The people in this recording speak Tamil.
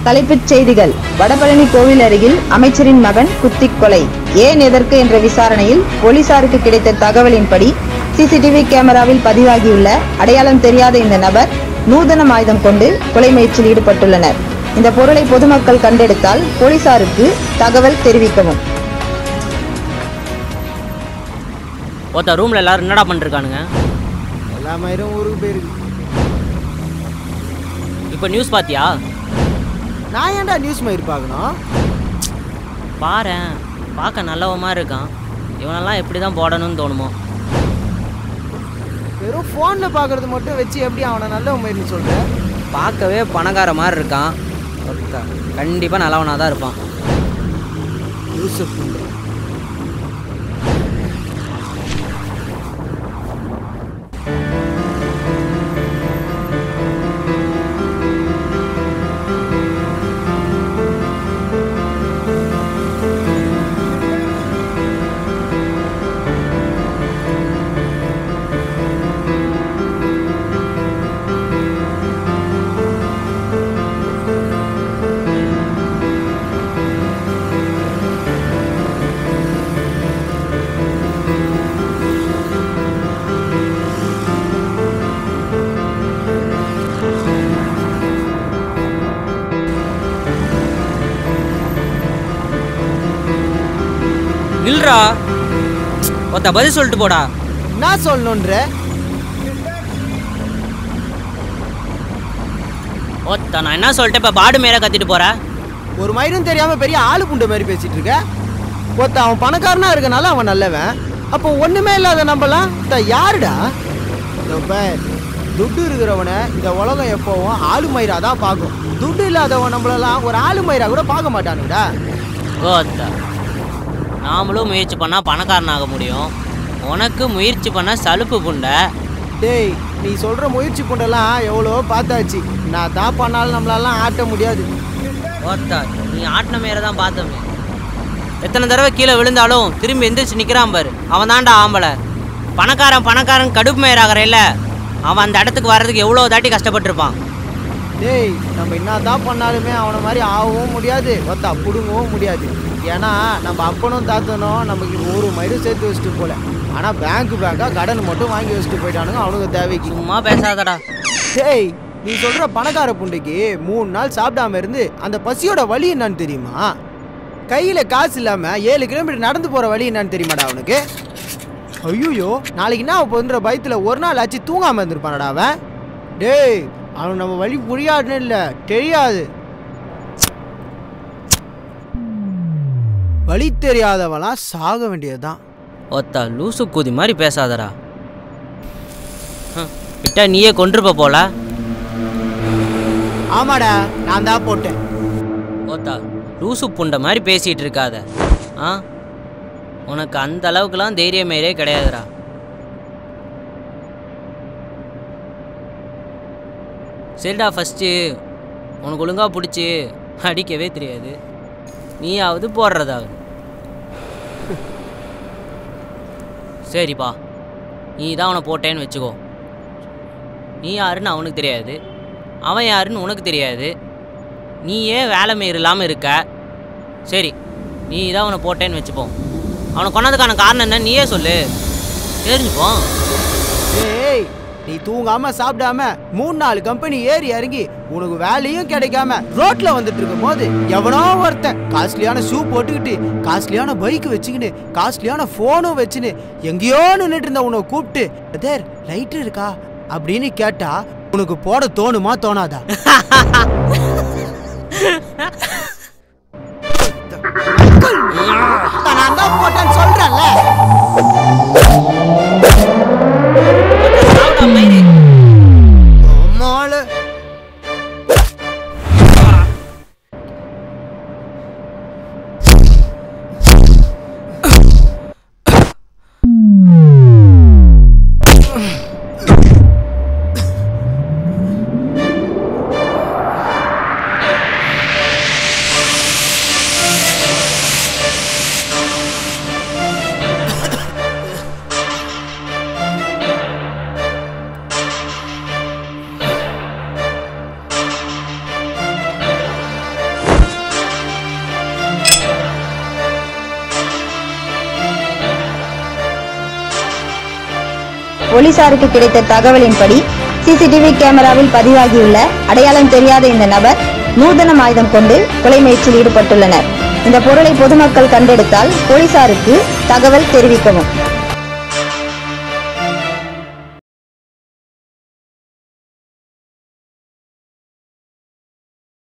தலைப்புச் செய்திகள். வடபழனி கோவில் அருகில் அமைச்சரின் மகன் குத்திக் கொலை. ஏன் எதற்கு என்ற விசாரணையில் போலீசாருக்கு கிடைத்த தகவலின்படி சிசிடிவி கேமராவில் பதிவாகியுள்ள அடையாளம் தெரியாத இந்த நபர் நூதன ஆயுதம் கொண்டு கொலை முயற்சியில் ஈடுபட்டுள்ளனர். இந்த பொருளை பொதுமக்கள் கண்டெடுத்தால் போலீசாருக்கு தகவல் தெரிவிக்கவும். ரூம்ல எல்லாரும் என்னடா பண்ணிருக்கானுங்க? எல்லா மயிரும் ஊருக்கு போயிருக்கு. இப்போ நியூஸ் பாத்தியா? நான் ஏன்டா நியூஸ் மயிர் பார்க்கணும்? பாரேன், பார்க்க நல்லவமா இருக்கான். இவனெல்லாம் எப்படி தான் போடணும்னு தோணுமோ. வெறும் ஃபோனில் பார்க்குறது மட்டும் வச்சு எப்படி அவனை நல்ல மயிர்னு சொல்கிற? பார்க்கவே பணக்கார மாதிரி இருக்கான். கண்டிப்பாக நல்லவனாக தான் இருப்பான். யூசுப் இல்லரா, ஒத்த பதில் சொல்லிட்டு போடா. நான் சொல்லணுன்ற ஒத்த நான் என்ன சொல்லிட்டு இப்போ பாடு மேலே கத்திட்டு போற? ஒரு மயிரும் தெரியாம பெரிய ஆளு புண்டை மாதிரி பேசிட்டு இருக்க. ஒத்த அவன் பணக்காரனா இருக்கனால அவன் நல்லவன். அப்போ ஒண்ணுமே இல்லாத நம்பலாம் யாருடா? துட்டு இருக்கிறவனை இந்த உலகம் எப்பவும் ஆளு மயிரா தான் பார்க்கும். துட்டு இல்லாதவன் நம்மளெல்லாம் ஒரு ஆளு மயிரா கூட பார்க்க மாட்டானுடா. நாமளும் முயற்சி பண்ணா பணக்காரனாக முடியும். உனக்கு முயற்சி பண்ண சலுப்பு புண்டை. டேய், நீ சொல்ற முயற்சி புண்டெல்லாம் எவ்வளோ பார்த்தாச்சு. நான் தான் பண்ணாலும் நம்மளாலாம் ஆட்ட முடியாது. நீ ஆட்டின மேல தான் பார்த்தோமே. எத்தனை தடவை கீழே விழுந்தாலும் திரும்பி எந்திரிச்சு நிற்கிறான் பாரு, அவன் தான்டா ஆம்பளை. பணக்காரன் கடுப்பு மேயராகிறேல்ல, அவன் அந்த இடத்துக்கு வர்றதுக்கு எவ்வளோ தாட்டி கஷ்டப்பட்டுருப்பான். டேய், நம்ம என்ன தான் பண்ணாலுமே அவனை மாதிரி ஆகவும் முடியாது, ஒத்தா பிடுங்கவும் முடியாது. ஏன்னா நம்ம அப்பனும் தாத்தனும் நமக்கு ஒரு மயிரும் சேர்த்து வச்சுட்டு போல. ஆனால் பேங்காக கடன் மட்டும் வாங்கி வச்சுட்டு போயிட்டானுங்க அவனுக்கு தேவைக்கு. சும்மா பேசாதடா. டேய், நீ சொல்கிற பணக்கார புண்டைக்கு 3 நாள் சாப்பிடாம இருந்து அந்த பசியோட வழி என்னன்னு தெரியுமா? கையில் காசு இல்லாமல் 7 கிலோமீட்டர் நடந்து போகிற வழி என்னன்னு தெரியுமாடா அவனுக்கு? ஐயோ, நாளைக்கு என்ன போன்ற பயத்தில் ஒரு நாள் ஆச்சு தூங்காமல் இருந்திருப்பானடா அவன். டேய், அவன் நம்ம வழி புரியாதுன்னு இல்லை, தெரியாது. வழி தெரியாதவெல்லாம் சாக வேண்டியதுதான். ஒத்தா லூசு கூதி மாதிரி பேசாதடா. விட்டா நீயே கொண்டிருப்ப போல. ஆமாடா, நான் தான் போட்டேன். ஒத்தா லூசு புண்டை மாதிரி பேசிட்டு இருக்காத. உனக்கு அந்த அளவுக்குலாம் தைரியமேரே கிடையாதுடா. சரிடா, ஃபஸ்ட்டு உனக்கு ஒழுங்காக பிடிச்சி அடிக்கவே தெரியாது, நீயாவது போடுறதாவது. சரிப்பா, நீ தான் அவனை போட்டேன்னு வச்சுக்கோ. நீ யாருன்னு அவனுக்கு தெரியாது, அவன் யாருன்னு உனக்கு தெரியாது. நீ ஏன் வேலை மாரி இல்லாமல் இருக்க? சரி, நீ தான் அவனை போட்டேன்னு வச்சுப்போம். அவனை கொண்டதுக்கான காரணம் என்ன நீயே சொல்லு, தெரிஞ்சுப்போம். ஏய், நீ தூங்காம சாப்பிடாம 3-4 கம்பெனி ஏறி இறங்கி உனக்கு வேலையும் கிடைக்காம ரோட்ல வந்துட்டு இருக்கும் போது எவனோ ஒருத்தன் காஸ்ட்லியான ஷூ போட்டுக்கிட்டு காஸ்ட்லியான பைக் வச்சுக்கிட்டு காஸ்ட்லியான போனும் வச்சுன்னு எங்கேயோ நின்றுட்டு இருந்த உனக்கு கூப்பிட்டு பிரதர் லைட் இருக்கா அப்படின்னு கேட்டா உனக்கு போட தோணுமா தோணாதா? நான் தான் போட்டேன்னு சொல்றேன்ல. போலீசாருக்கு கிடைத்த தகவலின்படி சிசிடிவி கேமராவில் பதிவாகியுள்ள அடையாளம் தெரியாத இந்த நபர் நூதன ஆயுதம் கொண்டு கொலை முயற்சியில் ஈடுபட்டுள்ளனர். இந்த பொருளை பொதுமக்கள் கண்டெடுத்தால் போலீசாருக்கு தகவல் தெரிவிக்கவும்.